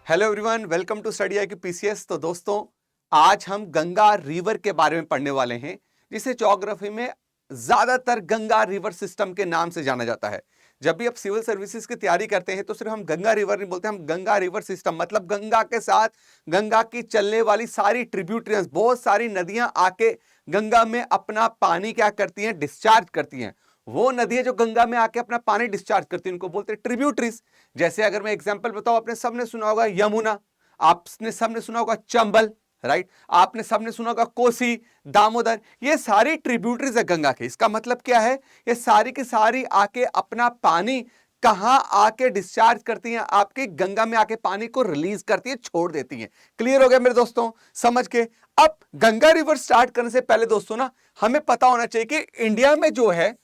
Hello everyone, welcome to study I Q PCS. तो दोस्तों, आज हम गंगा रिवर के बारे में पढ़ने वाले हैं, जिसे ज्योग्राफी में ज्यादातर गंगा रिवर सिस्टम के नाम से जाना जाता है। जब भी आप सिविल सर्विसेज की तैयारी करते हैं तो सिर्फ हम गंगा रिवर नहीं बोलते, हम गंगा रिवर सिस्टम मतलब गंगा के साथ गंगा की चलने वाली सारी ट्रिब्यूटरीज, बहुत सारी नदियां आके गंगा में अपना पानी क्या करती हैं, डिस्चार्ज करती हैं। वो नदियां जो गंगा में आके अपना पानी डिस्चार्ज करती हैं उनको बोलते हैं ट्रिब्यूटरीज। जैसे अगर मैं एग्जांपल बताऊं, आपने सबने सुना होगा यमुना, आपने सबने सुना होगा चंबल, राइट, आपने सबने सुना होगा कोसी, दामोदर। ये सारी ट्रिब्यूटरीज है गंगा के। इसका मतलब क्या है, ये सारी की सारी आके अपना पानी कहां आके डिस्चार्ज करती हैं, आपकी गंगा में आके पानी को रिलीज करती है, छोड़ देती हैं। क्लियर हो गया मेरे दोस्तों, समझ के। अब गंगा रिवर स्टार्ट करने से पहले दोस्तों ना, हमें पता होना चाहिए कि इंडिया में जो है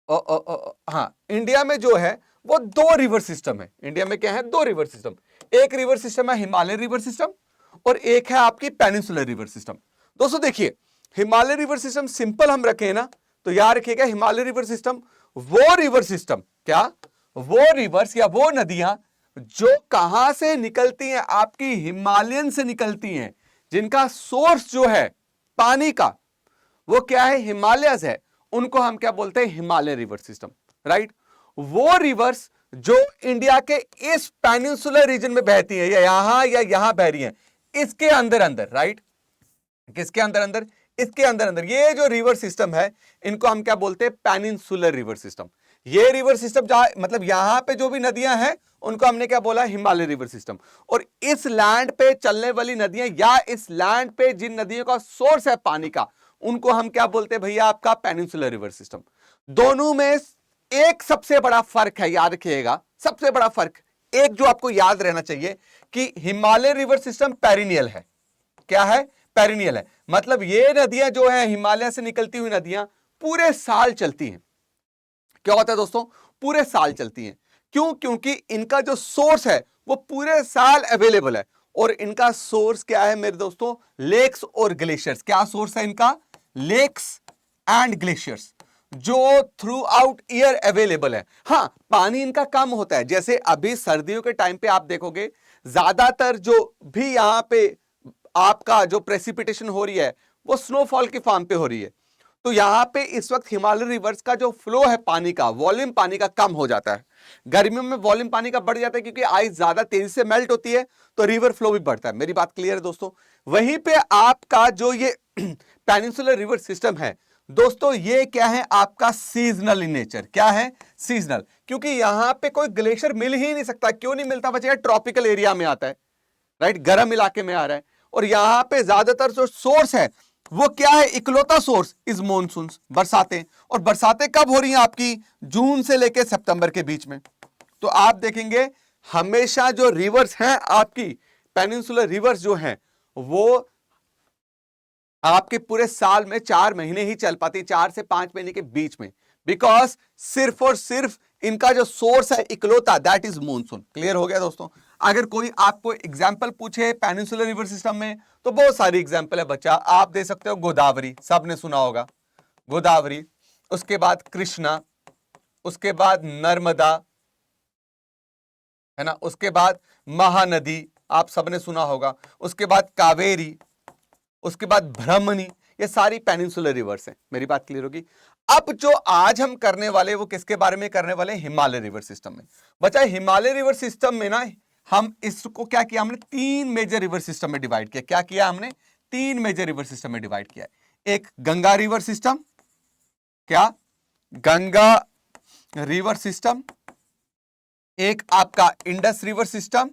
हाँ, इंडिया में जो है वो दो रिवर सिस्टम है। इंडिया में क्या है, दो रिवर सिस्टम। एक रिवर सिस्टम है हिमालय रिवर सिस्टम और एक है आपकी पेनिनसुलर रिवर सिस्टम। दोस्तों देखिए, हिमालय रिवर सिस्टम सिंपल हम रखें ना तो याद रखिएगा, हिमालय रिवर सिस्टम वो रिवर सिस्टम, क्या वो रिवर्स या वो नदियां जो कहां से निकलती हैं, आपकी हिमालयन से निकलती हैं, जिनका सोर्स जो है पानी का वो क्या है, हिमालयस है, उनको हम क्या बोलते हैं, हिमालय रिवर सिस्टम, राइट। वो रिवर्स जो इंडिया के इस पेनिनसुलर रीजन में बहती है, या यहां बह रही है, इसके अंदर अंदर, राइट, किसके अंदर अंदर, इसके अंदर अंदर, ये जो रिवर सिस्टम है इनको हम क्या बोलते हैं, पेनिनसुलर रिवर सिस्टम। ये रिवर सिस्टम मतलब यहां पे जो भी नदियां हैं उनको हमने क्या बोला, हिमालय रिवर सिस्टम। और इस लैंड पे चलने वाली नदियां या इस लैंड पे जिन नदियों का सोर्स है पानी का, उनको हम क्या बोलते हैं भैया, आपका पेनिनसुलर रिवर सिस्टम। दोनों में एक सबसे बड़ा फर्क है, याद रखिएगा, सबसे बड़ा फर्क एक जो आपको याद रहना चाहिए कि हिमालय रिवर सिस्टम पेरिनियल है। क्या है, पेरिनियल है। मतलब ये नदियां जो है हिमालय से निकलती हुई नदियां पूरे साल चलती हैं। क्या होता है दोस्तों, पूरे साल चलती हैं। क्यों? क्योंकि इनका जो सोर्स है वो पूरे साल अवेलेबल है। और इनका सोर्स क्या है मेरे दोस्तों, लेक्स और ग्लेशियर्स। क्या सोर्स है इनका, लेक्स एंड ग्लेशियर्स, जो थ्रू आउट ईयर अवेलेबल है। हाँ, पानी इनका कम होता है। जैसे अभी सर्दियों के टाइम पे आप देखोगे ज्यादातर जो भी यहां पे आपका जो प्रेसिपिटेशन हो रही है वो स्नोफॉल की फॉर्म पे हो रही है। तो यहां पे इस वक्त हिमालय रिवर्स का जो फ्लो है पानी का, वॉल्यूम पानी का कम हो जाता है। गर्मियों में वॉल्यूम पानी का बढ़ जाता है क्योंकि आइस ज्यादा तेजी से मेल्ट होती है, तो रिवर फ्लो भी बढ़ता है। मेरी बात क्लियर है दोस्तों। वहीं पे आपका जो ये पेनिनसुलर रिवर सिस्टम है दोस्तों, ये क्या है, आपका सीजनल इन नेचर। क्या है, सीजनल। क्योंकि यहां पे कोई ग्लेशियर मिल ही नहीं सकता। क्यों नहीं मिलता बच्चे, ट्रॉपिकल एरिया में आता है, राइट, गर्म इलाके में आ रहा है। और यहां पे ज्यादातर जो सोर्स है वो क्या है, इकलौता सोर्स इज मॉनसून, बरसातें। और बरसातें कब हो रही हैं आपकी, जून से लेकर सितंबर के बीच में। तो आप देखेंगे हमेशा जो रिवर्स हैं आपकी पेनिनसुलर रिवर्स जो हैं वो आपके पूरे साल में 4 महीने ही चल पाती, 4 से 5 महीने के बीच में। बिकॉज सिर्फ और सिर्फ इनका जो सोर्स है इकलौता, दैट इज मॉनसून। क्लियर हो गया दोस्तों। अगर कोई आपको एग्जाम्पल पूछे पेनिनसुलर रिवर सिस्टम में तो बहुत सारी एग्जाम्पल है बच्चा। आप दे सकते हो गोदावरी, सबने सुना होगा गोदावरी, उसके बाद कृष्णा, उसके बाद नर्मदा, है ना, उसके बाद महानदी, आप सबने सुना होगा, उसके बाद कावेरी, उसके बाद ब्रह्मणी। ये सारी पेनिनसुलर रिवर्स हैं। मेरी बात क्लियर होगी। अब जो आज हम करने वाले वो किसके बारे में करने वाले, हिमालय रिवर सिस्टम में। बच्चा हिमालय रिवर सिस्टम में ना हम इसको क्या किया, हमने 3 मेजर रिवर सिस्टम में डिवाइड किया। क्या किया हमने, 3 मेजर रिवर सिस्टम में डिवाइड किया। एक गंगा रिवर सिस्टम, क्या, गंगा रिवर सिस्टम, एक आपका इंडस रिवर सिस्टम,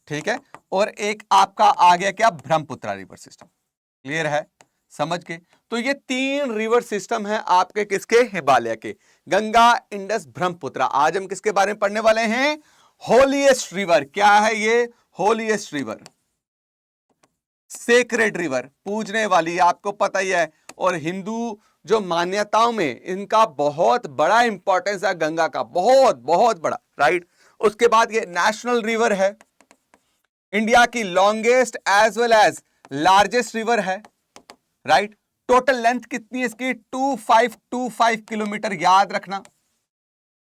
ठीक है, और एक आपका आ गया क्या, ब्रह्मपुत्र रिवर सिस्टम। क्लियर है, समझ के। तो ये 3 रिवर सिस्टम है आपके, किसके, हिमालय के, गंगा, इंडस, ब्रह्मपुत्र। आज हम किसके बारे में पढ़ने वाले हैं, होलीएस्ट रिवर। क्या है ये, होलीएस्ट रिवर, सेक्रेड रिवर, पूजने वाली, आपको पता ही है। और हिंदू जो मान्यताओं में इनका बहुत बड़ा इंपॉर्टेंस है, गंगा का बहुत बहुत बड़ा, राइट। उसके बाद ये नेशनल रिवर है, इंडिया की longest as well as largest river है, राइट। टोटल लेंथ कितनी है इसकी, 2525 किलोमीटर, याद रखना।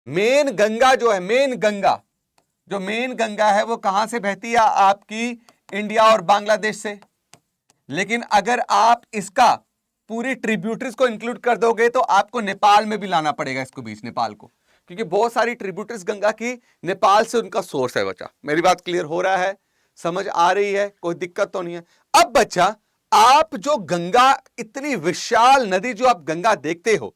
मेन गंगा जो है, मेन गंगा जो मेन गंगा है वो कहां से बहती है? आपकी इंडिया और बांग्लादेश से। लेकिन अगर आप इसका पूरी ट्रिब्यूटरीज को इंक्लूड कर दोगे तो आपको नेपाल में भी लाना पड़ेगा इसको बीच, नेपाल को, क्योंकि बहुत सारी ट्रिब्यूटरीज गंगा की नेपाल से उनका सोर्स है। बच्चा मेरी बात क्लियर हो रहा है, समझ आ रही है, कोई दिक्कत तो नहीं है? अब बच्चा आप जो गंगा, इतनी विशाल नदी जो आप गंगा देखते हो,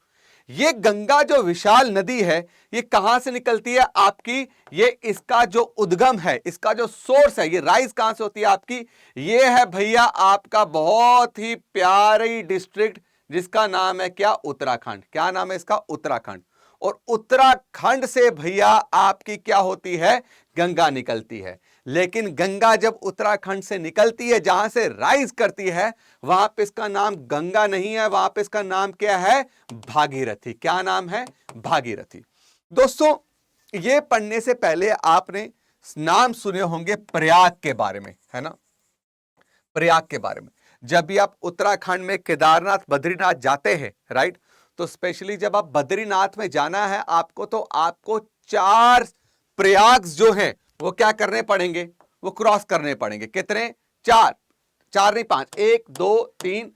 ये गंगा जो विशाल नदी है ये कहां से निकलती है आपकी? ये इसका जो उद्गम है, इसका जो सोर्स है, ये राइज कहां से होती है आपकी? ये है भैया आपका बहुत ही प्यारी डिस्ट्रिक्ट जिसका नाम है क्या? उत्तराखंड। क्या नाम है इसका? उत्तराखंड। और उत्तराखंड से भैया आपकी क्या होती है? गंगा निकलती है। लेकिन गंगा जब उत्तराखंड से निकलती है, जहां से राइज करती है, वहां पे इसका नाम गंगा नहीं है, वहां पे इसका नाम क्या है? भागीरथी। क्या नाम है? भागीरथी। दोस्तों ये पढ़ने से पहले आपने नाम सुने होंगे प्रयाग के बारे में, है ना? प्रयाग के बारे में। जब भी आप उत्तराखंड में केदारनाथ, बद्रीनाथ जाते हैं, राइट, तो स्पेशली जब आप बद्रीनाथ में जाना है आपको, तो आपको 4 प्रयाग जो हैं वो क्या करने पड़ेंगे? वो क्रॉस करने पड़ेंगे। कितने? 4 नहीं 5, 1 2 3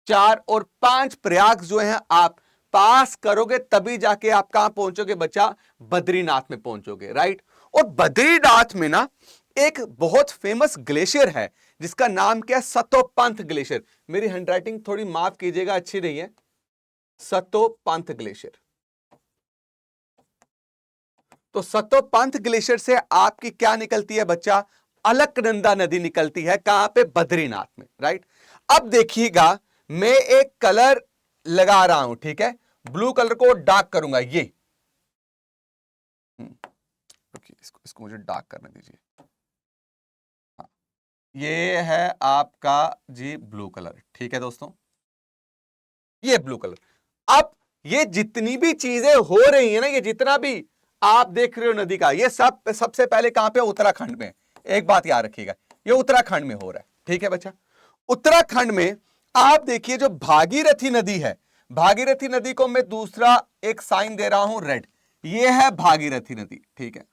4 और 5 प्रयाग जो हैं आप पास करोगे तभी जाके आप कहां पहुंचोगे बच्चा? बद्रीनाथ में पहुंचोगे, राइट। और बद्रीनाथ में ना एक बहुत फेमस ग्लेशियर है जिसका नाम क्या है? सतोपंथ ग्लेशियर। मेरी हैंडराइटिंग थोड़ी माफ कीजिएगा, अच्छी नहीं है। सतोपंथ ग्लेशियर। तो सतोपंथ ग्लेशियर से आपकी क्या निकलती है बच्चा? अलकनंदा नदी निकलती है। कहां पे? बद्रीनाथ में, राइट। अब देखिएगा मैं एक कलर लगा रहा हूं, ठीक है, ब्लू कलर को डार्क करूंगा, ये इसको मुझे डार्क करने दीजिए। हाँ, ये है आपका जी ब्लू कलर, ठीक है दोस्तों, ये ब्लू कलर। अब ये जितनी भी चीजें हो रही है ना, ये जितना भी आप देख रहे हो नदी का, ये सब सबसे पहले कहां पे? उत्तराखंड में। एक बात याद रखिएगा, ये उत्तराखंड में हो रहा है, ठीक है बच्चा। उत्तराखंड में आप देखिए जो भागीरथी नदी है, भागीरथी नदी को मैं दूसरा एक साइन दे रहा हूं रेड, ये है भागीरथी नदी, ठीक है।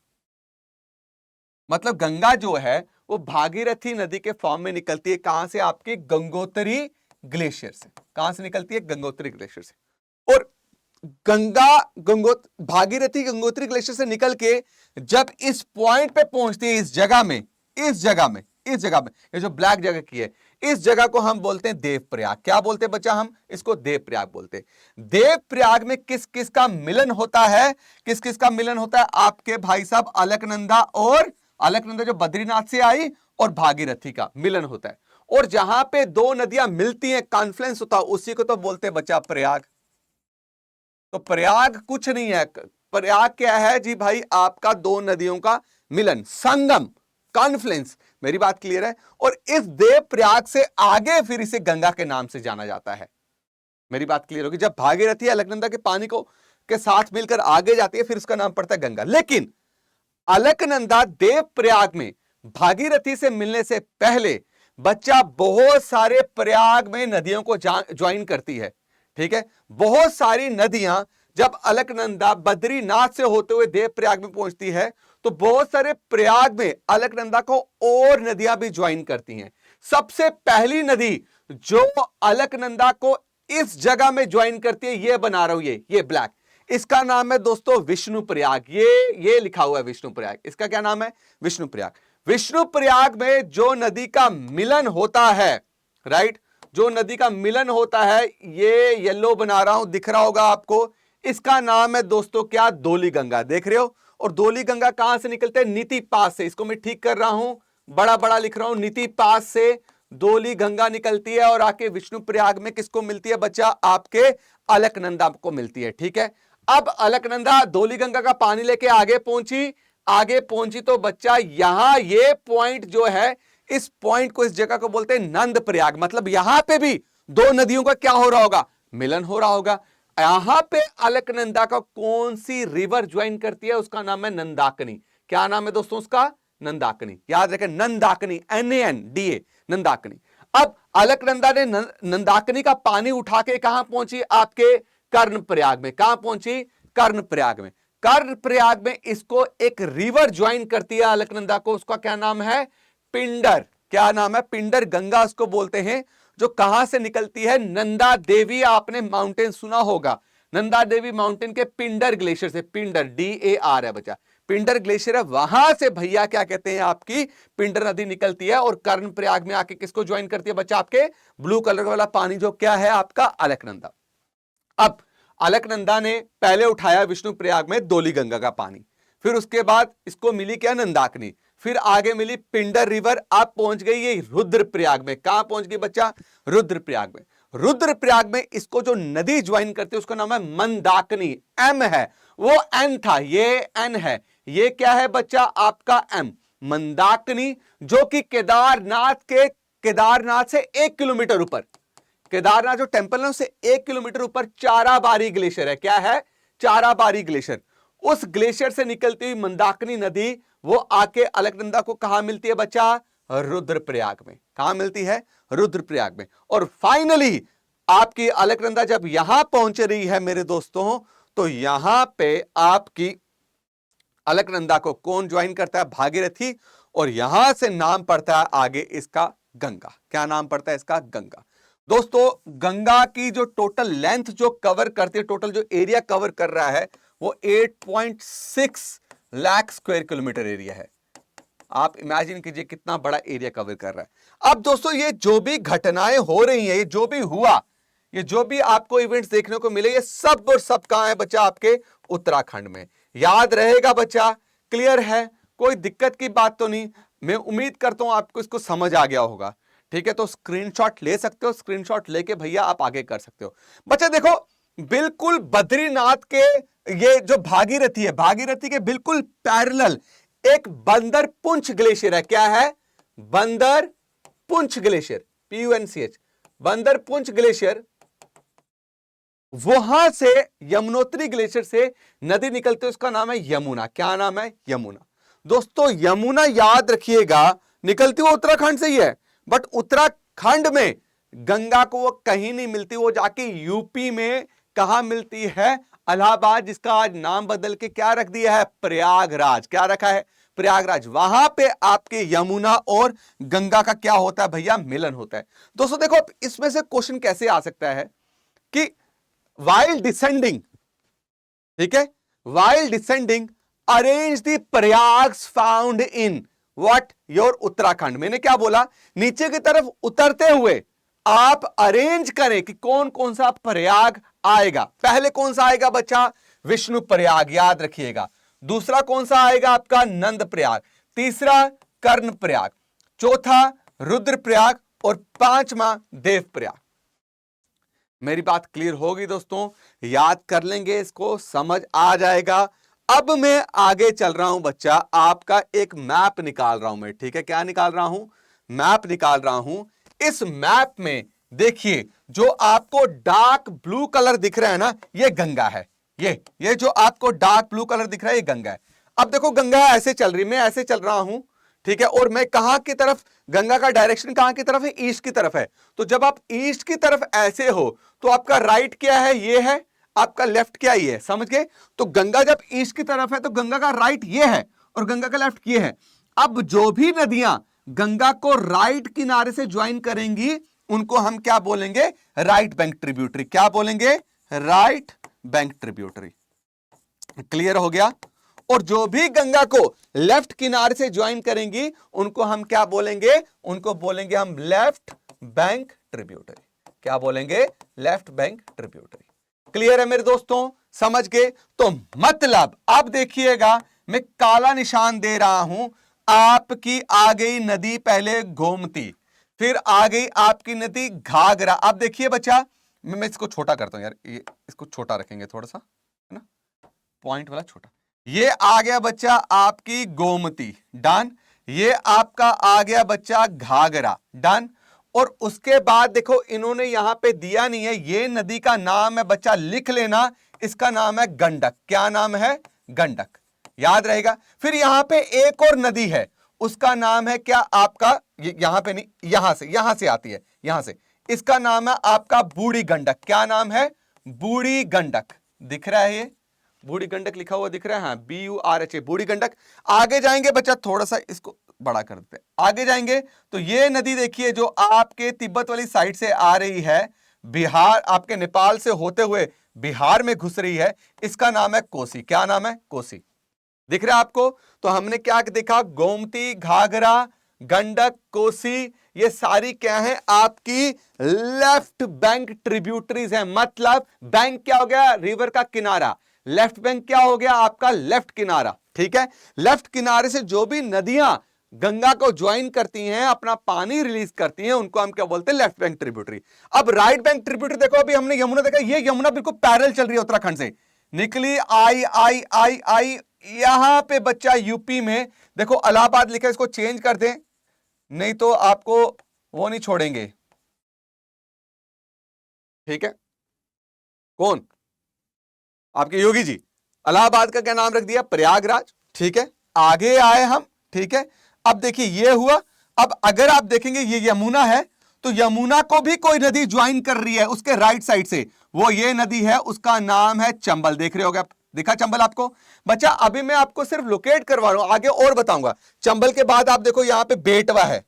मतलब गंगा जो है वो भागीरथी नदी के फॉर्म में निकलती है। कहां से? आपके गंगोत्री ग्लेशियर से। कहां से निकलती है? गंगोत्री ग्लेशियर से। और भागीरथी गंगोत्री ग्लेशियर से निकल के जब इस पॉइंट पे पहुंचती है, इस जगह में, ये जो ब्लैक जगह की है, इस जगह को हम बोलते हैं देवप्रयाग। क्या बोलते हैं बच्चा? हम इसको देवप्रयाग बोलते हैं। देवप्रयाग में किस किस का मिलन होता है? किस किस का मिलन होता है? आपके भाई साहब अलकनंदा, और अलकनंदा जो बद्रीनाथ से आई, और भागीरथी का मिलन होता है। और जहां पे 2 नदियां मिलती हैं, कॉन्फ्लुएंस होता है, उसी को तो बोलते हैं बच्चा प्रयाग। तो प्रयाग कुछ नहीं है, प्रयाग क्या है जी भाई? आपका 2 नदियों का मिलन, संगम, कॉन्फ्लुएंस। मेरी बात क्लियर है? और इस देव प्रयाग से आगे फिर इसे गंगा के नाम से जाना जाता है। मेरी बात क्लियर होगी? जब भागीरथी अलकनंदा के पानी को के साथ मिलकर आगे जाती है, फिर उसका नाम पड़ता है गंगा। लेकिन अलकनंदा देव प्रयाग में भागीरथी से मिलने से पहले बच्चा बहुत सारे प्रयाग में नदियों को ज्वाइन करती है, ठीक है। बहुत सारी नदियां जब अलकनंदा बद्रीनाथ से होते हुए देवप्रयाग में पहुंचती है, तो बहुत सारे प्रयाग में अलकनंदा को और नदियां भी ज्वाइन करती हैं। सबसे पहली नदी जो अलकनंदा को इस जगह में ज्वाइन करती है, ये बना रहा हूं, ये ब्लैक, इसका नाम है दोस्तों विष्णुप्रयाग। ये लिखा हुआ है विष्णुप्रयाग। इसका क्या नाम है? विष्णुप्रयाग। विष्णुप्रयाग में जो नदी का मिलन होता है, राइट, जो नदी का मिलन होता है, ये येलो बना रहा हूं, दिख रहा होगा आपको, इसका नाम है दोस्तों क्या? धौली गंगा। देख रहे हो? और धौली गंगा कहां से निकलते हैं? नीति पास से। इसको मैं ठीक कर रहा हूं, बड़ा बड़ा लिख रहा हूं, नीति पास से धौली गंगा निकलती है और आके विष्णुप्रयाग में किसको मिलती है बच्चा? आपके अलकनंदा को मिलती है, ठीक है। अब अलकनंदा धौली गंगा का पानी लेके आगे पहुंची तो बच्चा यहां ये पॉइंट जो है, इस पॉइंट को, इस जगह को बोलते हैं नंद प्रयाग। मतलब यहां पे भी 2 नदियों का क्या हो रहा होगा? मिलन हो रहा होगा। यहां पे अलकनंदा का कौन सी रिवर ज्वाइन करती है? उसका नाम है नंदाकिनी। क्या नाम है दोस्तों उसका? नंदाकिनी। याद रखें, नंदाकिनी, NANDA, नंदाकिनी। अब अलकनंदा ने नंदाकिनी का पानी उठा के कहां पहुंची? आपके कर्णप्रयाग में। कहां पहुंची? कर्णप्रयाग में। कर्णप्रयाग में इसको एक रिवर ज्वाइन करती है अलकनंदा को, उसका क्या नाम है? पिंडर। क्या नाम है? पिंडर गंगा उसको बोलते हैं, जो कहां से निकलती है? नंदा देवी, आपने माउंटेन सुना होगा, नंदा देवी माउंटेन के पिंडर ग्लेशियर से, पिंडर DAR है बच्चा, पिंडर ग्लेशियर है, वहां से भैया क्या कहते हैं आपकी पिंडर नदी निकलती है और कर्णप्रयाग में आके किसको ज्वाइन करती है बच्चा? आपके ब्लू कलर वाला पानी जो क्या है आपका? अलकनंदा। अब अलकनंदा ने पहले उठाया विष्णु प्रयाग में धौली गंगा का पानी, फिर उसके बाद इसको मिली क्या? नंदाकिनी, फिर आगे मिली पिंडर रिवर, अब पहुंच गई ये रुद्रप्रयाग में। कहां पहुंच गई बच्चा? रुद्रप्रयाग में। रुद्रप्रयाग में इसको जो नदी ज्वाइन करती है उसका नाम है मंदाकिनी, M है, वो N था, ये N है, ये क्या है बच्चा? आपका M, मंदाकिनी, जो कि केदारनाथ से 1 किलोमीटर ऊपर, केदारनाथ जो टेंपल है उससे 1 किलोमीटर ऊपर चाराबारी ग्लेशियर है। क्या है? चाराबारी ग्लेशियर। उस ग्लेशियर से निकलती हुई मंदाकिनी नदी वो आके अलकनंदा को कहां मिलती है बच्चा? रुद्रप्रयाग में। कहां मिलती है? रुद्रप्रयाग में। और फाइनली आपकी अलकनंदा जब यहां पहुंच रही है मेरे दोस्तों, तो यहां पे आपकी अलकनंदा को कौन ज्वाइन करता है? भागीरथी, और यहां से नाम पड़ता है आगे इसका गंगा। क्या नाम पड़ता है इसका? गंगा। दोस्तों गंगा की जो टोटल लेंथ जो कवर करती है, टोटल जो एरिया कवर कर रहा है वो 8.6 लाख स्क्वायर किलोमीटर एरिया है। आप इमेजिन कीजिए कितना बड़ा एरिया कवर कर रहा है। अब दोस्तों ये जो भी घटनाएं हो रही हैं, ये जो भी हुआ, ये जो भी आपको इवेंट्स देखने को मिले, ये सब और सब कहां है बच्चा? आपके उत्तराखंड में। याद रहेगा बच्चा? क्लियर है? कोई दिक्कत की बात तो नहीं? मैं उम्मीद करता हूं आपको इसको समझ आ गया होगा। ठीक है, तो स्क्रीनशॉट ले सकते हो, स्क्रीनशॉट लेके भैया आप आगे कर सकते हो। बच्चा देखो, बिल्कुल बद्रीनाथ के ये जो भागीरथी है, भागीरथी के बिल्कुल पैरेलल एक बंदर पुंछ ग्लेशियर है। क्या है? बंदर पुंछ ग्लेशियर, PUNCH, बंदर पुंछ ग्लेशियर। वहां से यमुनोत्री ग्लेशियर से नदी निकलती है, उसका नाम है यमुना। क्या नाम है? यमुना। दोस्तों यमुना याद रखिएगा निकलती वो उत्तराखंड से ही है, बट उत्तराखंड में गंगा को वो कहीं नहीं मिलती, वो जाके यूपी में कहां मिलती है? इलाहाबाद, जिसका आज नाम बदल के क्या रख दिया है? प्रयागराज। क्या रखा है? प्रयागराज। वहां पे आपके यमुना और गंगा का क्या होता है भैया? मिलन होता है। दोस्तों देखो इसमें से क्वेश्चन कैसे आ सकता है कि while descending, ठीक है, while descending arrange the Prayags found in what? Your Uttarakhand. मैंने क्या बोला? नीचे की तरफ उतरते हुए आप अरेंज करें कि कौन कौन सा प्रयाग आएगा। पहले कौन सा आएगा बच्चा? विष्णु प्रयाग, याद रखिएगा। दूसरा कौन सा आएगा आपका? नंद प्रयाग। तीसरा कर्ण प्रयाग, चौथा रुद्र प्रयाग, और पांचवा देव प्रयाग। मेरी बात क्लियर होगी दोस्तों? याद कर लेंगे, इसको समझ आ जाएगा। अब मैं आगे चल रहा हूं बच्चा, आपका एक मैप निकाल रहा हूं मैं। ठीक है, क्या निकाल रहा हूं? मैप निकाल रहा हूं। इस मैप में देखिए जो आपको डार्क ब्लू कलर दिख रहा है ना, ये गंगा है। ये जो आपको डार्क ब्लू कलर दिख रहा है ये गंगा है। अब देखो गंगा ऐसे चल रही, मैं ऐसे चल रहा हूं, ठीक है, और मैं कहां की तरफ, गंगा का डायरेक्शन कहां की तरफ है? ईस्ट की तरफ है। तो जब आप ईस्ट की तरफ ऐसे हो तो आपका राइट क्या है? ये है। आपका लेफ्ट क्या ये है? समझ गए? तो गंगा जब ईस्ट की तरफ है तो गंगा का राइट ये है और गंगा का लेफ्ट ये है। अब जो भी नदियां गंगा को राइट किनारे से ज्वाइन करेंगी उनको हम क्या बोलेंगे? Right bank tributary. क्या बोलेंगे? Right bank tributary. क्लियर हो गया? और जो भी गंगा को लेफ्ट किनारे से ज्वाइन करेंगी उनको हम क्या बोलेंगे? उनको बोलेंगे हम लेफ्ट बैंक ट्रिब्यूटरी। क्या बोलेंगे? Left bank tributary. क्लियर है मेरे दोस्तों? समझ गए? तो मतलब अब देखिएगा मैं काला निशान दे रहा हूं। आपकी आ गई नदी पहले गोमती, फिर आ गई आपकी नदी घाघरा। अब देखिए बच्चा, मैं इसको छोटा करता हूं यार, ये इसको छोटा रखेंगे थोड़ा सा, है ना, पॉइंट वाला छोटा। ये आ गया बच्चा आपकी गोमती, डन। ये आपका आ गया बच्चा घाघरा, डन। और उसके बाद देखो इन्होंने यहां पे दिया नहीं है, ये नदी का नाम है बच्चा, लिख लेना, इसका नाम है गंडक। क्या नाम है? गंडक। याद रहेगा। फिर यहां पे एक और नदी है, उसका नाम है क्या आपका? यहां पे नहीं, यहां से आती है, यहां से। इसका नाम है आपका बूढ़ी गंडक। क्या नाम है? बूढ़ी गंडक। दिख रहा है ये? बूढ़ी गंडक लिखा हुआ दिख रहा है, हाँ BURHA बूढ़ी गंडक। आगे जाएंगे बच्चा, थोड़ा सा इसको बड़ा कर देते हैं, आगे जाएंगे तो ये नदी देखिए जो आपके तिब्बत वाली साइड से आ रही है, बिहार आपके नेपाल से होते हुए बिहार में घुस रही है, इसका नाम है कोसी। क्या नाम है? कोसी। दिख रहा है आपको? तो हमने क्या देखा, गोमती, घाघरा, गंडक, कोसी, ये सारी क्या है आपकी लेफ्ट बैंक ट्रिब्यूटरीज है। मतलब बैंक क्या हो गया? रिवर का किनारा। लेफ्ट बैंक क्या हो गया? आपका लेफ्ट किनारा। ठीक है, लेफ्ट किनारे से जो भी नदियां गंगा को ज्वाइन करती हैं, अपना पानी रिलीज करती हैं, उनको हम क्या बोलते हैं? Left bank tributary. अब राइट बैंक ट्रिब्यूटरी देखो, अभी हमने यमुना देखा, ये यमुना बिल्कुल पैरेलल चल रही है, उत्तराखंड से निकली, आई आई आई आई, यहां पे बच्चा यूपी में देखो इलाहाबाद लिखा है, इसको चेंज कर दें, नहीं तो आपको वो नहीं छोड़ेंगे। ठीक है, कौन? आपके योगी जी। इलाहाबाद का क्या नाम रख दिया? प्रयागराज। ठीक है, आगे आए हम। ठीक है, अब देखिए ये हुआ। अब अगर आप देखेंगे ये यमुना है, तो यमुना को भी कोई नदी ज्वाइन कर रही है उसके राइट साइड से, वो ये नदी है, उसका नाम है चंबल। देख रहे होगे आप, दिखा चंबल आपको? बच्चा अभी मैं आपको सिर्फ लोकेट करवा रहा हूं, आगे और बताऊंगा। चंबल के बाद आप देखो यहां पे बेटवा है।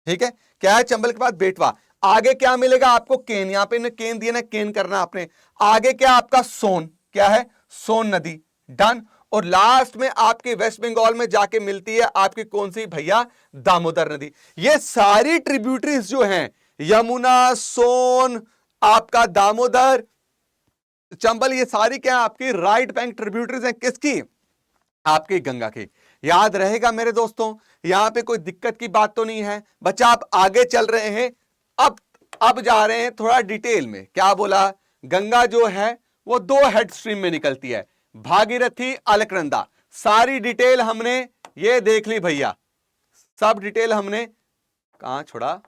ठीक है, क्या है? चंबल के बाद बेटवा। आगे क्या मिलेगा आपको? केन। यहां पे केन दिया ना, केन करना आपने। आगे क्या आपका? सोन। क्या है? सोन नदी। डन। और लास्ट में आपके वेस्ट बंगाल में जाके मिलती है आपकी कौन सी भैया? दामोदर नदी। ये सारी ट्रिब्यूटरीज जो हैं, यमुना, सोन, आपका दामोदर, चंबल, ये सारी क्या है आपकी राइट बैंक ट्रिब्यूटरीज हैं। किसकी? आपकी गंगा की। याद रहेगा मेरे दोस्तों, यहां पे कोई दिक्कत की बात तो नहीं है। बच्चा आप आगे चल रहे हैं, अब जा रहे हैं थोड़ा डिटेल में। क्या बोला? गंगा जो है वो दो हेड स्ट्रीम में निकलती है, भागीरथी, अलकनंदा। सारी डिटेल हमने ये देख ली भैया, सब डिटेल हमने कहां छोड़ा?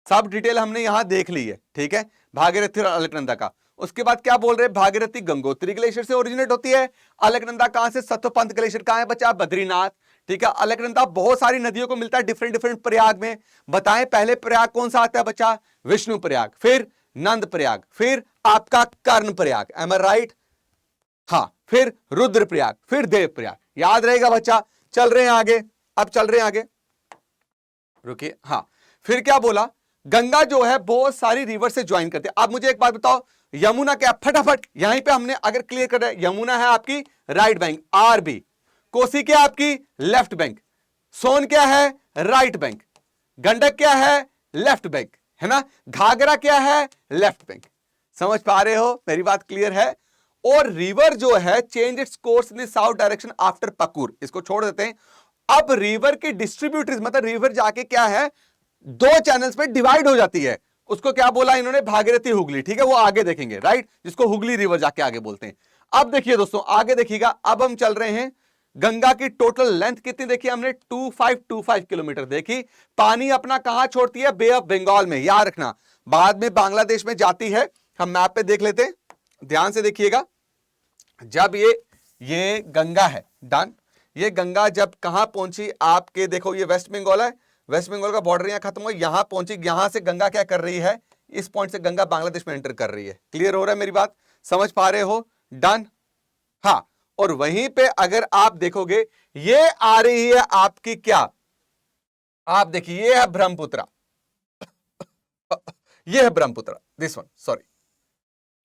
सब डिटेल हमने यहां देख ली है। ठीक है, भागीरथी और अलकनंदा का। उसके बाद क्या बोल रहे हैं? भागीरथी गंगोत्री ग्लेशियर से ओरिजिनेट होती है। अलकनंदा कहां से? सतोपंथ ग्लेशियर। कहां है बच्चा? बद्रीनाथ। ठीक है, अलकनंदा बहुत सारी नदियों को मिलता है डिफरेंट डिफरेंट प्रयाग में। बताएं पहले प्रयाग कौन सा आता है बच्चा? विष्णु प्रयाग, फिर नंद प्रयाग, फिर आपका कर्ण प्रयाग। एम आई राइट? हाँ, फिर रुद्र प्रयाग, फिर देव प्रयाग। याद रहेगा बच्चा? चल रहे हैं आगे, अब चल रहे हैं आगे, रुकिए। हाँ, फिर क्या बोला? गंगा जो है बहुत सारी रिवर से ज्वाइन करते हैं। आप मुझे एक बात बताओ, यमुना क्या? फटाफट यहीं पे हमने अगर क्लियर कर रहे हैं, यमुना है आपकी राइट बैंक, RB। कोसी क्या आपकी? Left bank. सोन क्या है? Right bank. गंडक क्या है? लेफ्ट बैंक, है ना? घाघरा क्या है? Left bank. समझ पा रहे हो? मेरी बात क्लियर है? और रिवर जो है change its course in the south direction after Pakur, इसको छोड़ देते हैं। अब रिवर की डिस्ट्रीब्यूटरीज, मतलब रिवर जाके क्या है, दो चैनल्स में डिवाइड हो जाती है। उसको क्या बोला इन्होंने? भागीरथी, हुगली। ठीक है, वो आगे देखेंगे, राइट, जिसको हुगली रिवर जाके आगे बोलते हैं। अब देखिए दोस्तों, आगे देखिएगा, अब हम चल रहे हैं। गंगा की टोटल लेंथ कितनी देखी हमने? 2525 किलोमीटर देखी। पानी अपना कहां छोड़ती है? बे ऑफ बंगाल में। याद रखना, बाद में बांग्लादेश में जाती है। हम मैप पे देख लेते हैं, ध्यान से देखिएगा। जब ये गंगा है, डन, ये गंगा जब कहां पहुंची आपके, देखो ये वेस्ट बंगाल है, वेस्ट बंगाल का बॉर्डर यहां खत्म हुआ, यहां पहुंची, यहां से गंगा क्या कर रही है? इस पॉइंट से गंगा बांग्लादेश में एंटर कर रही है। क्लियर हो रहा है मेरी बात? समझ पा रहे हो? डन। हाँ, और वहीं पे अगर आप देखोगे ये आ रही है आपकी क्या? आप देखिए, ये है ब्रह्मपुत्र, ये है ब्रह्मपुत्र, दिस वन, सॉरी,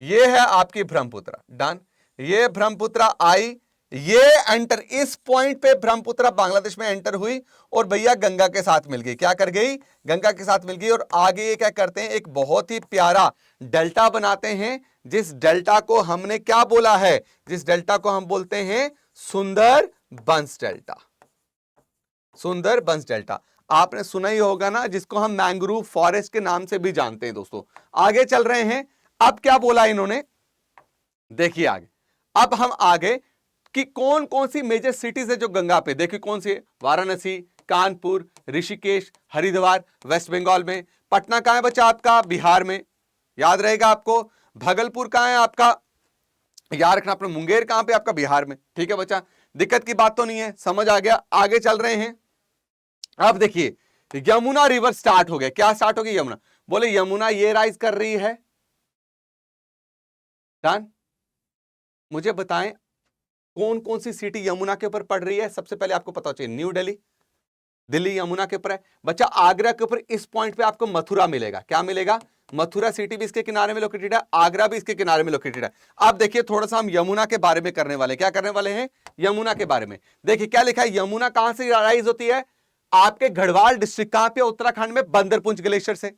ये है आपकी ब्रह्मपुत्र। डन। ये ब्रह्मपुत्र आई, ये एंटर, इस पॉइंट पे ब्रह्मपुत्र बांग्लादेश में एंटर हुई और भैया गंगा के साथ मिल गई। क्या कर गई? गंगा के साथ मिल गई। और आगे ये क्या करते हैं? एक बहुत ही प्यारा डेल्टा बनाते हैं, जिस डेल्टा को हमने क्या बोला है? जिस डेल्टा को हम बोलते हैं सुंदरबंस डेल्टा। सुंदरबंस डेल्टा आपने सुना ही होगा ना, जिसको हम मैंग्रोव फॉरेस्ट के नाम से भी जानते हैं। दोस्तों आगे चल रहे हैं। अब क्या बोला इन्होंने? देखिए आगे, अब हम आगे कि कौन कौन सी मेजर सिटीज है जो गंगा पे, देखिए कौन सी? वाराणसी, कानपुर, ऋषिकेश, हरिद्वार, वेस्ट बंगाल में। पटना कहां है बच्चा आपका? बिहार में। याद रहेगा आपको। भागलपुर कहां है आपका? याद रखना अपना। मुंगेर कहां पे आपका? बिहार में। ठीक है बच्चा, दिक्कत की बात तो नहीं है, समझ आ गया। आगे चल रहे हैं। अब देखिए यमुना रिवर स्टार्ट हो गया। क्या स्टार्ट हो गया? यमुना। बोले यमुना ये राइज कर रही है, डन। मुझे बताएं कौन कौन सी सिटी यमुना के ऊपर पड़ रही है। सबसे पहले आपको पता चाहिए न्यू दिल्ली, दिल्ली यमुना के ऊपर है। बच्चा आगरा के ऊपर इस पॉइंट पे आपको मथुरा मिलेगा। क्या मिलेगा? मथुरा सिटी भी इसके किनारे में लोकेटेड है, आगरा भी इसके किनारे में लोकेटेड है। अब देखिए थोड़ा सा हम यमुना के बारे में करने वाले, क्या करने वाले हैं? यमुना के बारे में। देखिए क्या लिखा है, यमुना कहां से राइज होती है? आपके गढ़वाल डिस्ट्रिक्ट, कहां पे? उत्तराखंड में बंदरपुंज ग्लेशियर से।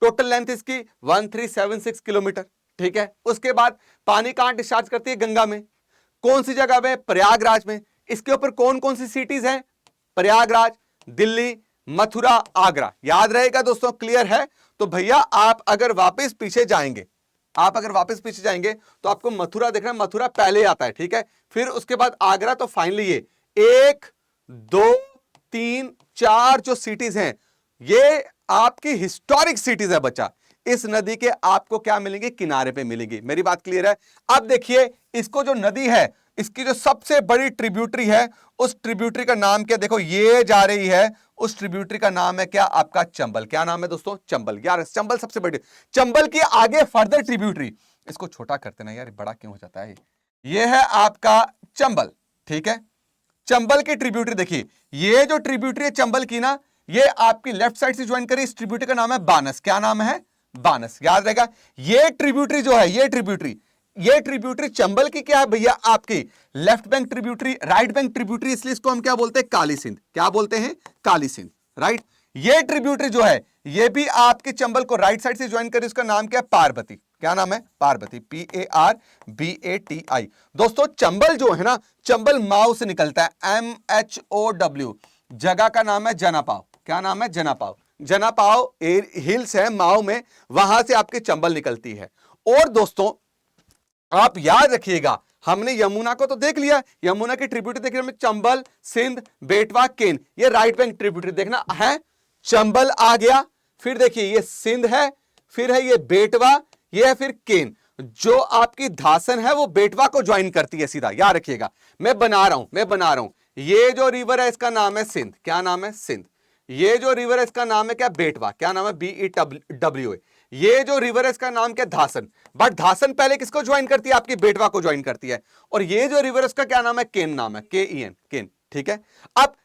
टोटल लेंथ इसकी 1376 किलोमीटर, ठीक है। उसके बाद पानी कहां डिस्चार्ज करती है? गंगा में। कौन सी जगह में? प्रयागराज में। इसके ऊपर कौन कौन सी सिटीज हैं? प्रयागराज, दिल्ली, मथुरा, आगरा। याद रहेगा दोस्तों, क्लियर है? तो भैया आप अगर वापस पीछे जाएंगे, तो आपको मथुरा देखना, मथुरा पहले आता है, ठीक है। फिर उसके बाद आगरा। तो फाइनली ये 1 2 3 4 जो सिटीज हैं ये आपकी हिस्टोरिक सिटीज है बच्चा। इस नदी के आपको क्या मिलेंगे? किनारे पे मिलेंगी। मेरी बात क्लियर है? अब देखिए इसको जो नदी है, इसकी जो सबसे बड़ी ट्रिब्यूटरी है, उस ट्रिब्यूटरी का नाम क्या? देखो ये जा रही है, उस ट्रिब्यूटरी का नाम है क्या? आपका चंबल। क्या नाम है दोस्तों? चंबल। यार चंबल सबसे बड़ी। चंबल की आगे फर्दर ट्रिब्यूटरी, इसको छोटा करते ना यार, बड़ा क्यों हो जाता है? ये है आपका चंबल, ठीक है। चंबल की ट्रिब्यूटरी देखिए, ये जो ट्रिब्यूटरी है चंबल की ना, ये आपकी लेफ्ट साइड से ज्वाइन करी। इस ट्रिब्यूटरी का नाम है बानस। क्या नाम है? बानस। याद रहेगा, ये ट्रिब्यूटरी जो है, ये ट्रिब्यूटरी चंबल की क्या है भैया? आपकी left bank tributary, right bank tributary, इसलिए इसको हम क्या बोलते हैं? काली सिंध। क्या बोलते हैं? काली सिंध, राइट। ये ट्रिब्यूटरी जो है, ये भी आपके चंबल को राइट साइड से ज्वाइन करी। उसका नाम क्या है? पार्वती। क्या नाम है? पार्वती, PARBATI। दोस्तों चंबल जो है ना, चंबल माओ से निकलता है, MHOW। जगह का नाम है जनापाव। क्या नाम है? जनापाव। जनापाव हिल्स है माओ में, वहां से आपके चंबल निकलती है। और दोस्तों आप याद रखिएगा, हमने यमुना को तो देख लिया, यमुना की ट्रिब्यूटरी देख लिया, चंबल, सिंध, बेटवा, केन। ये राइट बैंक ट्रिब्यूटरी देखना है। चंबल आ गया, फिर देखिए ये सिंध है, फिर है ये बेटवा, ये है फिर केन। जो आपकी धासन है वो बेटवा को ज्वाइन करती है सीधा। याद रखिएगा, मैं बना रहा हूं। ये जो रिवर है इसका नाम है सिंध। क्या नाम है? सिंध। ये जो रिवर है इसका नाम है क्या? बेटवा। क्या नाम है? BETWA। ये जो रिवर है इसका नाम क्या? धासन। बट धासन पहले किसको ज्वाइन करती है? आपकी बेटवा को ज्वाइन करती है। और ये जो रिवर है उसका क्या नाम है? केन नाम है, KEN, केन, ठीक है। अब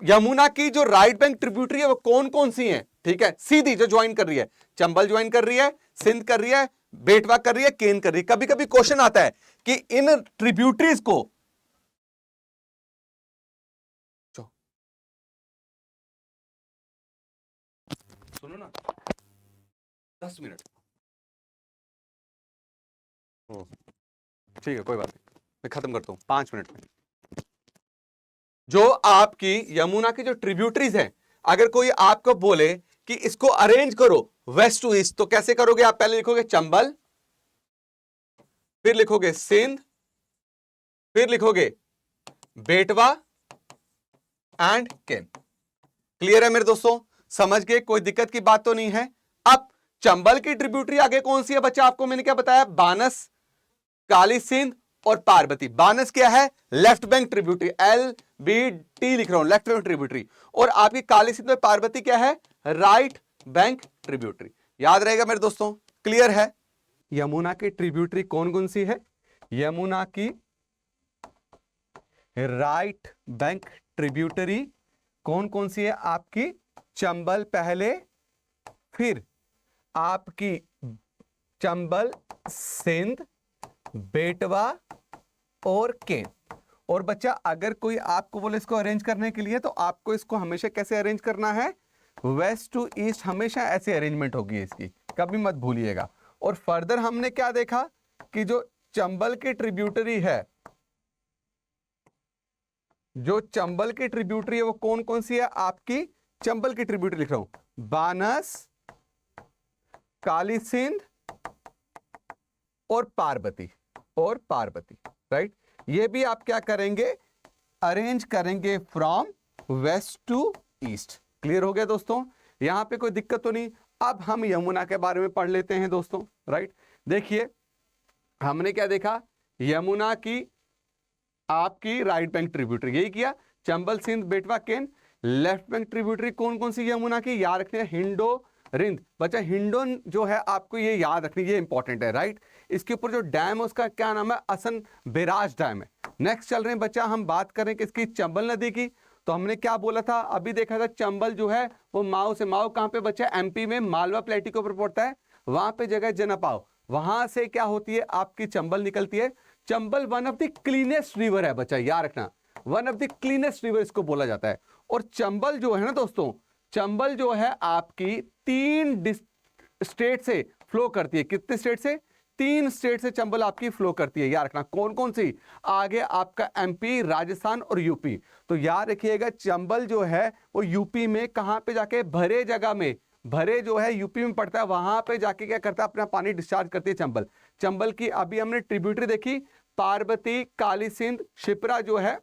यमुना की जो राइट बैंक ट्रिब्यूटरी है वो कौन कौन सी है? ठीक है, सीधी जो ज्वाइन कर रही है, चंबल ज्वाइन कर रही है, सिंध कर रही है, बेटवा कर रही है, केन कर रही है। कभी कभी क्वेश्चन आता है कि इन ट्रिब्यूटरीज को, सुनो ना, 10 मिनट, ठीक है कोई बात नहीं, मैं खत्म करता हूं 5 मिनट में। जो आपकी यमुना की जो ट्रिब्यूटरीज हैं, अगर कोई आपको बोले कि इसको अरेंज करो वेस्ट टू ईस्ट, तो कैसे करोगे आप? पहले लिखोगे चंबल, फिर लिखोगे सिंध, फिर लिखोगे बेटवा एंड केन। क्लियर है मेरे दोस्तों? समझ गए? कोई दिक्कत की बात तो नहीं है। अब चंबल की ट्रिब्यूटरी आगे कौन सी है बच्चा? आपको मैंने क्या बताया? बानस, काली सिंध और पार्वती। बानस क्या है? लेफ्ट बैंक ट्रिब्यूटरी, LBT लिख रहा हूं, लेफ्ट बैंक ट्रिब्यूटरी। और आपकी काली सिंध और पार्वती क्या है? Right bank tributary. याद रहेगा मेरे दोस्तों? क्लियर है? यमुना की ट्रिब्यूटरी कौन कौन सी है? यमुना की राइट बैंक ट्रिब्यूटरी कौन कौन सी है? आपकी चंबल पहले, फिर आपकी चंबल, सिंध, बेटवा और केन। और बच्चा अगर कोई आपको बोले इसको अरेंज करने के लिए, तो आपको इसको हमेशा कैसे अरेंज करना है? वेस्ट टू ईस्ट, हमेशा ऐसे अरेंजमेंट होगी इसकी, कभी मत भूलिएगा। और फर्दर हमने क्या देखा कि जो चंबल की ट्रिब्यूटरी है, जो चंबल की ट्रिब्यूटरी है वो कौन कौन सी है? आपकी चंबल की ट्रिब्यूटरी लिख रहा हूं, बानस, काली सिंध और पार्वती, राइट। ये भी आप क्या करेंगे? अरेंज करेंगे from west to east. Clear हो गया दोस्तों? यहां पे कोई दिक्कत तो नहीं। अब हम यमुना के बारे में पढ़ लेते हैं दोस्तों, राइट। देखिए हमने क्या देखा? यमुना की आपकी राइट बैंक ट्रिब्यूटरी, यही किया, चंबल, सिंध, बेटवा, केन। लेफ्ट बैंक ट्रिब्यूटरी कौन कौन सी यमुना की? याद रखते हैं, हिंडो, रिंद। बच्चा हिंडोन जो है आपको ये याद रखनी, ये इंपॉर्टेंट है, राइट। इसके ऊपर जो डैम है उसका क्या नाम है, असन बैराज डैम है। नेक्स्ट चल रहे हैं बच्चा, हम बात करें किसकी, चंबल नदी की। तो हमने क्या बोला था, अभी देखा था चंबल जो है वो माओ से, माओ कहां पे बच्चा, एमपी में मालवा प्लेटी के ऊपर पड़ता है, वहां पे जगह जनपाओ, वहां से क्या होती है आपकी चंबल निकलती है। Chambal one of the cleanest river है बच्चा, याद रखना, one of the cleanest river इसको बोला जाता है। और चंबल जो है ना दोस्तों, चंबल जो है आपकी 3 स्टेट से फ्लो करती है। कितने स्टेट से, 3 स्टेट से चंबल आपकी फ्लो करती है, याद रखना। कौन कौन सी, आगे आपका एमपी, राजस्थान और यूपी। तो याद रखिएगा चंबल जो है वो यूपी में कहां पे जाके, भरे जगह में, भरे जो है यूपी में पड़ता है, वहां पे जाके क्या करता है, अपना पानी डिस्चार्ज करती है चंबल। चंबल की अभी हमने ट्रिब्यूटरी देखी, पार्वती, काली सिंध, शिप्रा जो है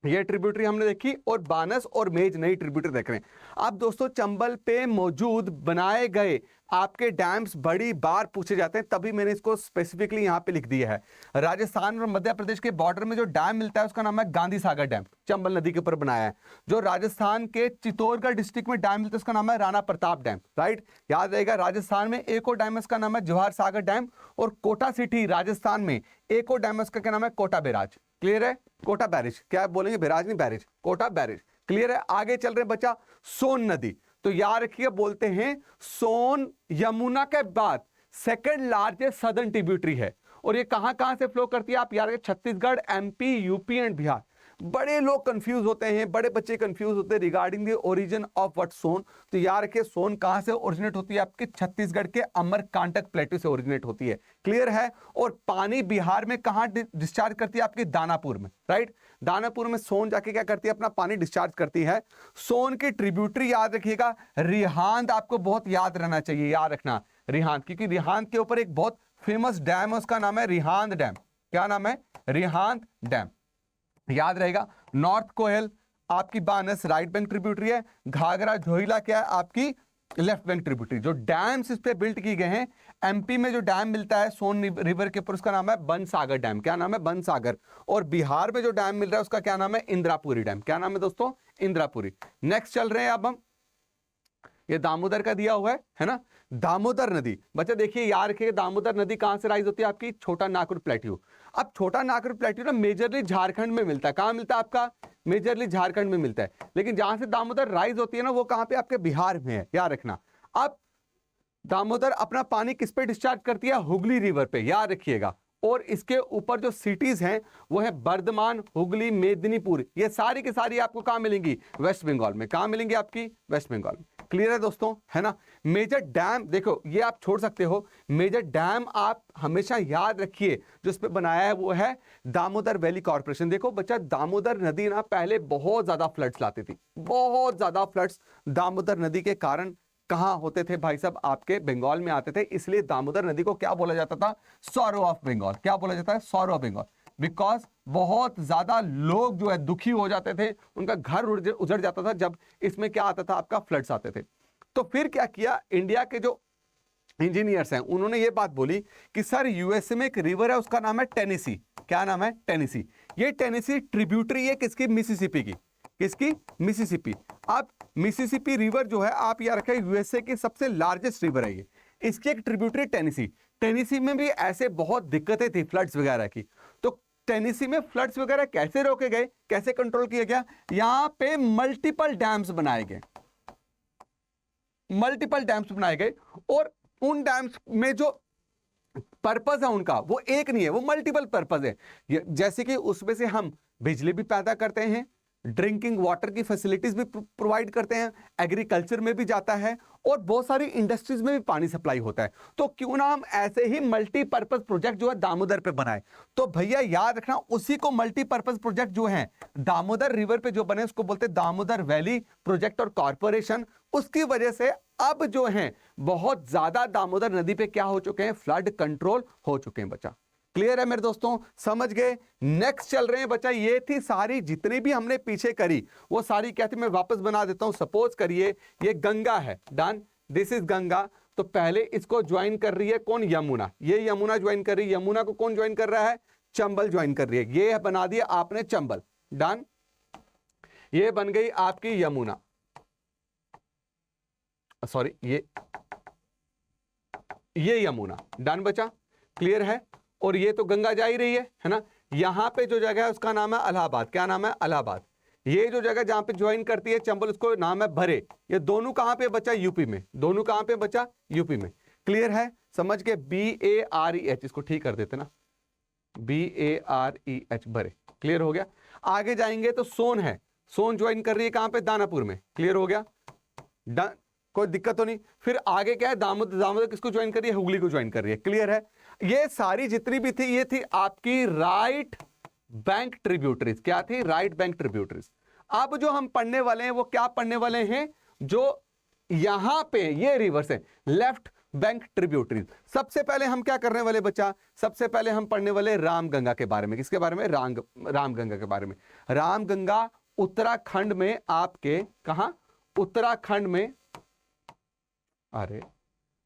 ये ट्रिब्यूटरी हमने देखी, और बानस और मेज नई ट्रिब्यूटरी देख रहे हैं। अब दोस्तों चंबल पे मौजूद बनाए गए आपके डैम्स बड़ी बार पूछे जाते हैं, तभी मैंने इसको स्पेसिफिकली यहां पे लिख दिया है। राजस्थान और मध्य प्रदेश के बॉर्डर में जो डैम मिलता है उसका नाम है गांधी सागर डैम, चंबल नदी के ऊपर बनाया है। जो राजस्थान के चित्तौड़गढ़ डिस्ट्रिक्ट में डैम मिलता है उसका नाम है राणा प्रताप डैम, राइट। याद रहेगा, राजस्थान में एक और डैम है उसका नाम है जवाहर सागर डैम, और कोटा सिटी राजस्थान में एक और डैम है उसका क्या नाम है, कोटा बैराज। क्लियर है, कोटा बैरेज, क्या बोलेंगे, बैराज नहीं बैरेज, कोटा बैरेज। क्लियर है, आगे चल रहे बच्चा, सोन नदी। तो याद रखिए बोलते हैं सोन यमुना के बाद सेकंड लार्जेस्ट सदर्न ट्रिब्यूटरी है, और ये कहां कहां से फ्लो करती है आप याद रखिए, Chhattisgarh, MP, UP and Bihar. बड़े लोग कंफ्यूज होते हैं, बड़े बच्चे कंफ्यूज होते हैं regarding the origin of what Son. तो याद रखिए सोन कहां से ओरिजिनेट होती है, आपके छत्तीसगढ़ के अमरकांटक प्लेटू से ओरिजिनेट होती है। क्लियर है, और पानी बिहार में कहां डिस्चार्ज करती है, आपके दानापुर में, राइट। दानापुर में सोन जाके क्या करती है, अपना पानी डिस्चार्ज करती है। सोन की ट्रिब्यूटरी याद रखिएगा, रिहांद आपको बहुत याद रहना चाहिए, याद रखना रिहांद, क्योंकि रिहांद के ऊपर एक बहुत फेमस डैम है उसका नाम है रिहांद डैम। क्या नाम है, रिहांद डैम, याद रहेगा। नॉर्थ कोयल आपकी बानस राइट बैंक ट्रिब्यूटरी है, घाघरा झोइला क्या है आपकी लेफ्ट बैंक ट्रिब्यूटरी। जो डैम्स इस पे बिल्ट की गए हैं, एमपी में जो डैम मिलता है सोन रिवर के ऊपर उसका नाम है बनसागर डैम, क्या नाम है, बनसागर। और बिहार में जो डैम मिल रहा है उसका क्या नाम है, इंद्रापुरी डैम। क्या नाम है दोस्तों, इंद्रापुरी। नेक्स्ट चल रहे हैं अब हम, ये दामोदर का दिया हुआ है ना, दामोदर नदी। बच्चा देखिए याद रखिए, दामोदर नदी कहां से राइज होती है, आपकी छोटा नागपुर प्लेट्यू। अब छोटा नागपुर प्लेट्यू ना मेजरली झारखंड में मिलता है, कहां मिलता है आपका, मेजरली झारखंड में मिलता है। लेकिन जहां से दामोदर राइज होती है ना वो कहां पे, आपके बिहार में है, याद रखना। अब दामोदर अपना पानी किस पे डिस्चार्ज करती है, हुगली रिवर पे, याद रखिएगा। और इसके ऊपर जो सिटीज हैं वो है बर्धमान, हुगली, मेदिनीपुर, ये सारी की सारी आपको कहां मिलेंगी, वेस्ट बंगाल में। कहां मिलेंगी आपकी, वेस्ट बंगाल में। क्लियर है दोस्तों, है ना। मेजर डैम देखो ये आप छोड़ सकते हो, मेजर डैम आप हमेशा याद रखिए जो इस पे बनाया है वो है दामोदर वैली कॉर्पोरेशन। देखो बच्चा, दामोदर नदी ना पहले बहुत ज्यादा फ्लड्स लाती थी, बहुत ज्यादा फ्लड्स दामोदर नदी के कारण कहां होते थे भाई साहब, आपके बंगाल में आते थे। इसलिए दामोदर नदी को क्या बोला जाता था, सॉरो ऑफ बंगाल। क्या बोला जाता है, सॉरो ऑफ बंगाल, बिकॉज बहुत ज्यादा लोग जो है दुखी हो जाते थे, उनका घर उजड़ जाता था जब इसमें क्या आता था, आपका फ्लड्स आते थे। तो फिर क्या किया, इंडिया के जो इंजीनियर्स हैं उन्होंने ये बात बोली कि सर यूएसए में एक रिवर है उसका नाम है टेनेसी। क्या नाम है, टेनेसी। ये टेनेसी ट्रिब्यूटरी है किसकी, मिसिसिपी की। किसकी, मिसिसिपी। अब मिसिसिपी रिवर जो है आप याद रखें यूएसए की सबसे लार्जेस्ट रिवर है ये, इसकी एक ट्रिब्यूटरी टेनेसी। टेनेसी में भी ऐसे बहुत दिक्कतें थी फ्लड्स वगैरह की। तो टेनेसी में फ्लड्स वगैरह कैसे रोके गए, कैसे कंट्रोल किया गया, यहां पे मल्टीपल डैम्स बनाए गए, मल्टीपल डैम्स बनाए गए। और उन डैम्स में जो पर्पस है उनका वो एक नहीं है, वो मल्टीपल पर्पस है। जैसे कि उसमें से हम बिजली भी पैदा करते हैं, ड्रिंकिंग वाटर की फैसिलिटीज भी प्रोवाइड करते हैं, एग्रीकल्चर में भी जाता है, और बहुत सारी इंडस्ट्रीज में भी पानी सप्लाई होता है। तो क्यों ना हम ऐसे ही मल्टीपर्पज प्रोजेक्ट जो है दामोदर पे बनाए। तो भैया याद रखना, उसी को मल्टीपर्पज प्रोजेक्ट जो है दामोदर रिवर पे जो बने उसको बोलते हैं दामोदर वैली प्रोजेक्ट और कॉर्पोरेशन। उसकी वजह से अब जो है बहुत ज्यादा दामोदर नदी पे क्या हो चुके हैं, फ्लड कंट्रोल हो चुके हैं। बच्चा क्लियर है मेरे दोस्तों, समझ गए। नेक्स्ट चल रहे हैं बच्चा, ये थी सारी जितनी भी हमने पीछे करी वो सारी क्या थी, मैं वापस बना देता हूं। सपोज करिए ये गंगा है, डन, दिस इज गंगा। तो पहले इसको ज्वाइन कर रही है कौन, यमुना। ये यमुना ज्वाइन कर रही है, यमुना को कौन ज्वाइन कर रहा है, चंबल ज्वाइन कर रही है। ये बना दिया आपने चंबल, डन। ये बन गई आपकी यमुना। सॉरी ये यमुना, डन बचा, क्लियर है। और ये तो गंगा जा ही रही है ना। यहां पे जो जगह है उसका नाम है इलाहाबाद, क्या नाम है, इलाहाबाद। ये जो जगह जहां पे ज्वाइन करती है चंबल, उसको नाम है भरे। ये दोनों कहां पे बचा, यूपी में, दोनों कहां पे बचा, यूपी में, क्लियर है, समझ के। BAREH, इसको ठीक कर देते ना, BAREH, भरे, क्लियर हो गया। आगे जाएंगे तो सोन है, सोन ज्वाइन कर रही है कहां पे, दानापुर में, क्लियर हो गया, डन, कोई दिक्कत तो नहीं। फिर आगे क्या है, दामोदर, दामोदर किसको ज्वाइन कर रही है, हुगली को ज्वाइन कर रही है, क्लियर है। ये सारी जितनी भी थी ये थी आपकी राइट बैंक ट्रिब्यूटरीज, क्या थी, राइट बैंक ट्रिब्यूटरीज। अब जो हम पढ़ने वाले हैं वो क्या पढ़ने वाले हैं, जो यहां पे ये रिवर्स है, लेफ्ट बैंक ट्रिब्यूटरीज। सबसे पहले हम क्या करने वाले बच्चा, सबसे पहले हम पढ़ने वाले रामगंगा के बारे में। किसके बारे में, रामगंगा के बारे में। रामगंगा उत्तराखंड में, आपके कहां, उत्तराखंड में, अरे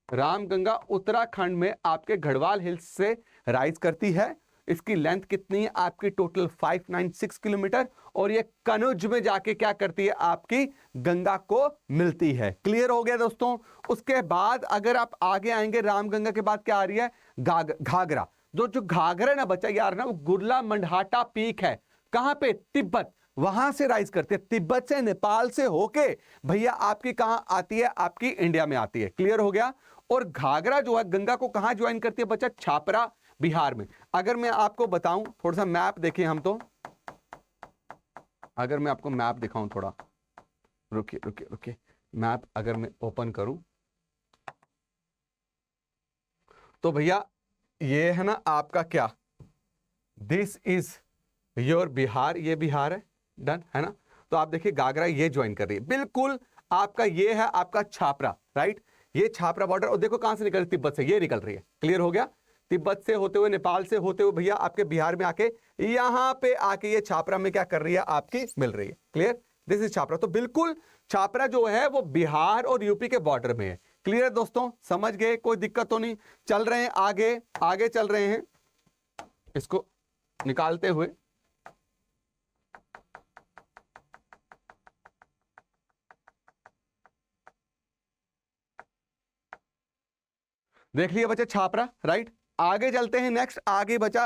रामगंगा उत्तराखंड में आपके गढ़वाल हिल्स से राइज करती है। इसकी लेंथ कितनी है आपकी, टोटल 596 किलोमीटर। और ये कनौज में जाके क्या करती है, आपकी गंगा को मिलती है, क्लियर हो गया दोस्तों। उसके बाद अगर आप आगे आएंगे, रामगंगा के बाद क्या आ रही है, घाघरा। जो घाघरा ना बच्चा यार ना, वो गुरला मंडाटा पीक है, कहां पे, तिब्बत, वहां से राइज करती है, तिब्बत से, नेपाल से होके भैया आपकी कहां आती है, आपकी इंडिया में आती है, क्लियर हो गया। और घाघरा जो है गंगा को कहां ज्वाइन करती है बच्चा, छापरा, बिहार में। अगर मैं आपको बताऊं, थोड़ा सा मैप देखें हम तो, अगर मैं आपको मैप दिखाऊं थोड़ा, रुकिए रुकिए रुकिए, मैप अगर मैं ओपन करूं तो भैया ये है ना आपका क्या, दिस इज योर बिहार, ये बिहार है, डन है ना। तो आप देखिए घाघरा ये ज्वाइन कर रही है, बिल्कुल आपका ये है आपका छापरा, राइट, ये छापरा बॉर्डर। और देखो कहां से निकल रही है, तिब्बत से ये निकल रही है, क्लियर हो गया। तिब्बत से होते हुए, नेपाल से होते हुए भैया आपके बिहार में आके, यहां पे आके ये छापरा में क्या कर रही है, आपकी मिल रही है, क्लियर, दिस इज छापरा। तो बिल्कुल छापरा जो है वो बिहार और यूपी के बॉर्डर में है, क्लियर दोस्तों, समझ गए, कोई दिक्कत तो नहीं। चल रहे हैं आगे, आगे चल रहे हैं, इसको निकालते हुए। देख लिया बच्चे छापरा, राइट। आगे चलते हैं, नेक्स्ट आगे बचा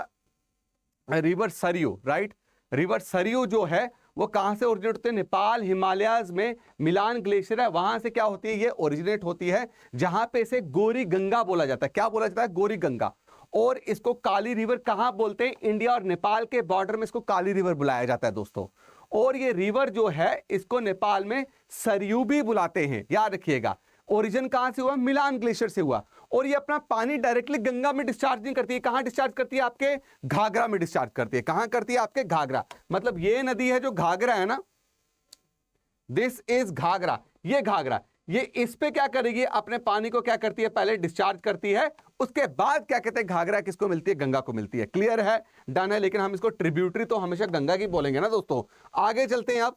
river Saryu, right. River Saryu जो है वो कहां से ओरिजिनेट होते हैं, नेपाल हिमालयाज में मिलान ग्लेशियर है, वहां से क्या होती है, ये ओरिजिनेट होती है, जहां पे इसे गोरी गंगा बोला जाता है। क्या बोला जाता है, गोरी गंगा। और इसको काली रिवर कहां बोलते हैं, इंडिया और नेपाल के बॉर्डर में इसको काली रिवर बुलाया जाता है दोस्तों। और ये रिवर जो है इसको नेपाल में सरयू भी बुलाते हैं, याद रखिएगा। ओरिजिन कहां से हुआ, मिलान ग्लेशियर से हुआ। और ये अपना पानी डायरेक्टली गंगा में डिस्चार्ज नहीं करती है, कहां डिस्चार्ज करती है, आपके घाघरा में डिस्चार्ज करती है। कहां करती है, आपके घाघरा, मतलब ये नदी है जो घाघरा है ना, दिस इज घाघरा, ये घाघरा, ये इस पे क्या करेगी, अपने पानी को क्या करती है, पहले डिस्चार्ज करती है, उसके बाद क्या कहते हैं, घाघरा किसको मिलती है, गंगा को मिलती है, क्लियर है, डन है। लेकिन हम इसको ट्रिब्यूटरी तो हमेशा गंगा की बोलेंगे ना दोस्तों। आगे चलते हैं,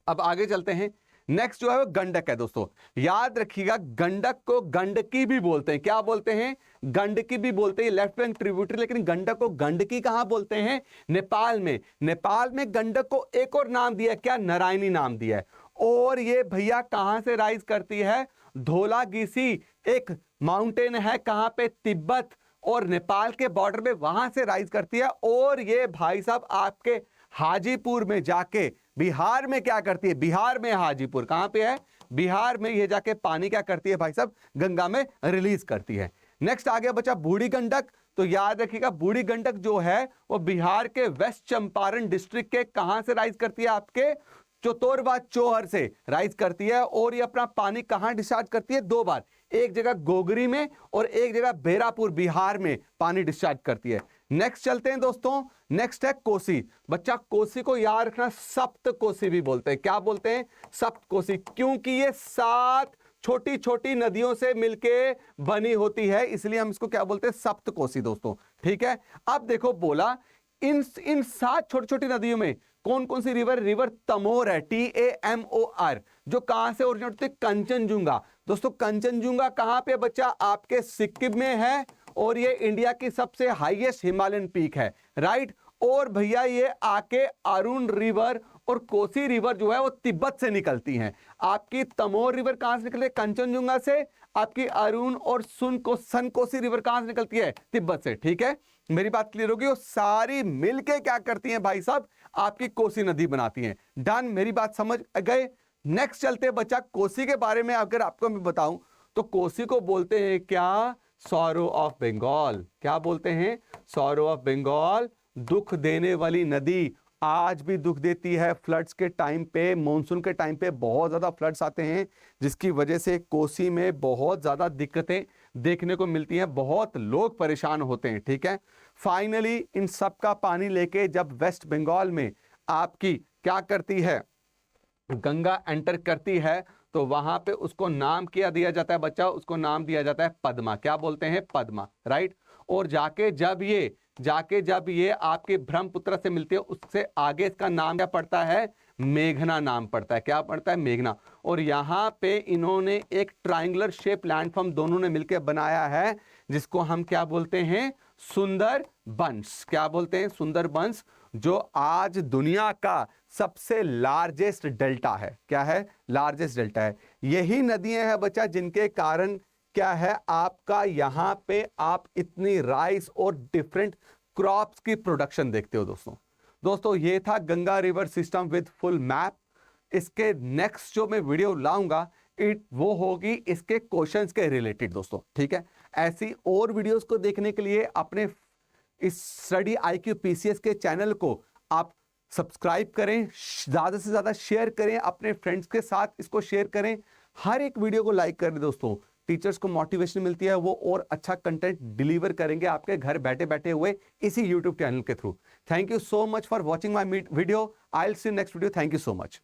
अब आगे चलते हैं। नेक्स्ट जो है वो गंडक है दोस्तों, याद रखिएगा, गंडक को गंडकी भी बोलते हैं, क्या बोलते हैं, गंडकी भी बोलते हैं, लेफ्ट बैंक ट्रिब्यूटरी। लेकिन गंडक को गंडकी कहां बोलते हैं, नेपाल में। नेपाल में गंडक को एक और नाम दिया है, क्या, नारायणी नाम दिया है। और ये भैया कहां से राइज करती है, धौलागिरी एक माउंटेन है, कहां पे, तिब्बत और नेपाल के बॉर्डर में, वहां से राइज करती है। और ये भाई साहब आपके हाजीपुर में जाके, बिहार में क्या करती है, बिहार में हाजीपुर कहां पे है, बिहार में, ये जाके पानी क्या करती है भाई साहब, गंगा में रिलीज करती है। नेक्स्ट आ गया बच्चा बूढ़ी गंडक। तो याद रखिएगा बूढ़ी गंडक जो है वो बिहार के वेस्ट चंपारण डिस्ट्रिक्ट के कहां से राइज करती है, आपके चतोरबा चौहर से राइज करती है। और ये अपना पानी कहां डिस्चार्ज करती है, दो बार, एक जगह गोगरी में और एक जगह बेरापुर बिहार में पानी डिस्चार्ज करती है। नेक्स्ट चलते हैं दोस्तों, नेक्स्ट है कोसी। बच्चा कोसी को याद रखना, सप्त कोसी भी बोलते हैं, क्या बोलते हैं, सप्त कोसी, क्योंकि ये 7 छोटी छोटी नदियों से मिलके बनी होती है, इसलिए हम इसको क्या बोलते हैं, सप्त कोसी दोस्तों, ठीक है। अब देखो बोला इन 7 छोटी छोटी नदियों में कौन कौन सी रिवर, रिवर तमोर है, TAMOR, जो कहां से ओरिजिनेट होती है, कंचनजुंगा। दोस्तों कंचनजुंगा कहां पे बच्चा, आपके सिक्किम में है, और ये इंडिया की सबसे हाईएस्ट हिमालयन पीक है, राइट। और भैया ये आके अरुण रिवर और कोसी रिवर जो है वो तिब्बत से निकलती है। आपकी तमोर रिवर कहां से निकलती है? कंचनजुंगा से। आपकी अरुण और सन कोसी रिवर कहां से निकलती है? तिब्बत से। ठीक है, मेरी बात क्लियर होगी। वो सारी मिलके क्या करती हैं भाई साहब? आपकी कोसी नदी बनाती हैं। डन, मेरी बात समझ गए। नेक्स्ट चलते बच्चा, कोसी के बारे में अगर आपको मैं बताऊं तो कोसी को बोलते हैं क्या? Sorrow of Bengal. क्या बोलते हैं? सॉरो ऑफ बंगाल, दुख देने वाली नदी। आज भी दुख देती है। फ्लड्स के टाइम पे, मॉनसून के टाइम पे बहुत ज्यादा फ्लड्स आते हैं, जिसकी वजह से कोसी में बहुत ज्यादा दिक्कतें देखने को मिलती हैं, बहुत लोग परेशान होते हैं। ठीक है, फाइनली इन सब का पानी लेके जब वेस्ट बंगाल में आपकी क्या करती है? गंगा एंटर करती है, तो वहां पे उसको नाम क्या दिया जाता है बच्चा? उसको नाम दिया जाता है पद्मा। क्या बोलते हैं? पद्मा, राइट। और जाके जब ये आपके ब्रह्मपुत्र से मिलती है, उससे आगे इसका नाम क्या पड़ता है? मेघना नाम पड़ता है। क्या पड़ता है? मेघना। और यहाँ पे इन्होंने एक ट्रायंगुलर शेप लैंडफॉर्म दोनों ने मिलकर बनाया है, जिसको हम क्या बोलते हैं? सुंदरबंस। क्या बोलते हैं? सुंदरबंस, जो आज दुनिया का सबसे लार्जेस्ट डेल्टा है। क्या है? लार्जेस्ट डेल्टा है। यही नदियां हैं बच्चा जिनके कारण क्या है आपका यहां पे आप इतनी राइस और डिफरेंट क्रॉप्स की प्रोडक्शन देखते हो दोस्तों। ये था Ganga river system with full map. इसके नेक्स्ट जो मैं वीडियो लाऊंगा वो होगी इसके क्वेश्चंस के रिलेटेड दोस्तों। ठीक है, ऐसी और वीडियोस को देखने के लिए अपने इस स्टडी IQ PCS के चैनल को आप सब्सक्राइब करें, ज्यादा से ज्यादा शेयर करें, अपने फ्रेंड्स के साथ इसको शेयर करें, हर एक वीडियो को लाइक करें दोस्तों। टीचर्स को मोटिवेशन मिलती है, वो और अच्छा कंटेंट डिलीवर करेंगे आपके घर बैठे बैठे हुए इसी यूट्यूब चैनल के through. Thank you so much for watching my video. I will see next video. Thank you so much.